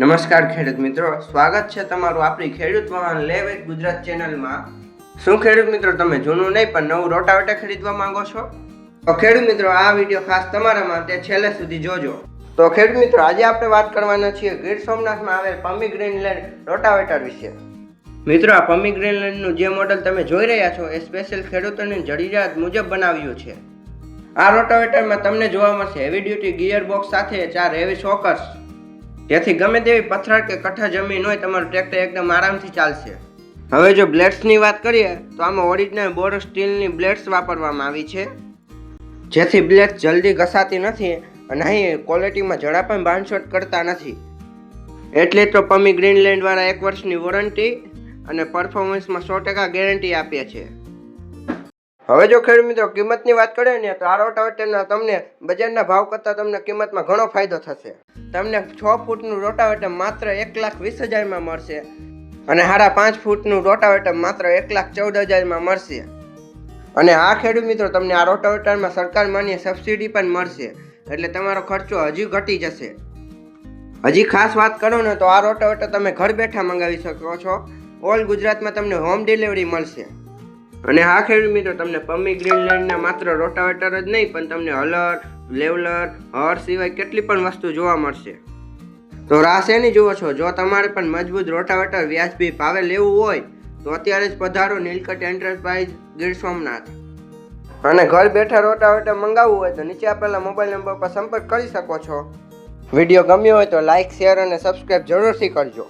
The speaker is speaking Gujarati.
નમસ્કાર ખેડૂત મિત્રો, સ્વાગત છે તમારું આપણી ખેડૂત વાહન લેવ એક ગુજરાત ચેનલમાં. શું ખેડૂત મિત્રો તમે જૂનું નહીં પણ નવું રોટાવેટર ખરીદવા માંગો છો? તો ખેડૂત મિત્રો આ વિડીયો ખાસ તમારા માટે છેલ્લે સુધી જોજો. તો ખેડૂત મિત્રો આજે આપણે વાત કરવાના છીએ ગીર સોમનાથમાં આવેલ પમી ગ્રીનલેન્ડ રોટાવેટર વિશે. મિત્રો આ પમી ગ્રીનલેન્ડનું જે મોડલ તમે જોઈ રહ્યા છો એ સ્પેશિયલ ખેડૂતોની જરૂરિયાત મુજબ બનાવ્યું છે. આ રોટાવેટરમાં તમને જોવા મળશે હેવી ડ્યુટી ગિયર બોક્સ સાથે 4 હેવી શોકર્સ, જેથી ગમે તેવી પથરાળ કે કઠા જમીન હોય તમારું ટ્રેક્ટર એકદમ આરામથી ચાલશે. હવે જો બ્લેડ્સની વાત કરીએ તો આમાં ઓરિજિનલ બોરો સ્ટીલની બ્લેડ્સ વાપરવામાં આવી છે, જેથી બ્લેડ્સ જલ્દી ઘસાતી નથી અને અહીં ક્વોલિટીમાં જરા પણ બાંધછોડ કરતા નથી. એટલે તો પમી ગ્રીનલેન્ડ વાળા 1 વર્ષની વોરંટી અને પરફોર્મન્સમાં 100% ગેરંટી આપે છે. હવે જો ખેડૂત મિત્રો કિંમતની વાત કરીએ ને તો આ રોટાવેટરના તમને બજારના ભાવ કરતાં તમને કિંમતમાં ઘણો ફાયદો થશે. તમને 6 ફૂટનું રોટાવેટર માત્ર 1,20,000માં મળશે અને 5.5 ફૂટનું રોટાવેટર માત્ર 1,14,000માં મળશે. અને આ ખેડૂત મિત્રો તમને આ રોટાવેટરમાં સરકાર માન્ય સબસિડી પણ મળશે, એટલે તમારો ખર્ચો હજી ઘટી જશે. હજી ખાસ વાત કરો ને તો આ રોટાવેટર તમે ઘર બેઠા મંગાવી શકો છો. ઓલ ગુજરાતમાં તમને હોમ ડિલિવરી મળશે. અને હા ખેડૂત મિત્રો તમને પમી ગ્રીનલેન્ડના માત્ર રોટાવેટર જ નહીં પણ તમને હલર, લેવલર, હર સિવાય કેટલી પણ વસ્તુ જોવા મળશે. તો રાહ શેની જુઓ છો? જો તમારે પણ મજબૂત રોટાવેટર વ્યાજબી ભાવે લેવું હોય તો અત્યારે જ પધારો નીલકંઠ એન્ટરપ્રાઇઝ ગીર સોમનાથ. અને ઘર બેઠા રોટાવેટર મંગાવવું હોય તો નીચે આપેલા મોબાઈલ નંબર પર સંપર્ક કરી શકો છો. વિડીયો ગમ્યો હોય તો લાઇક, શેર અને સબસ્ક્રાઈબ જરૂરથી કરજો.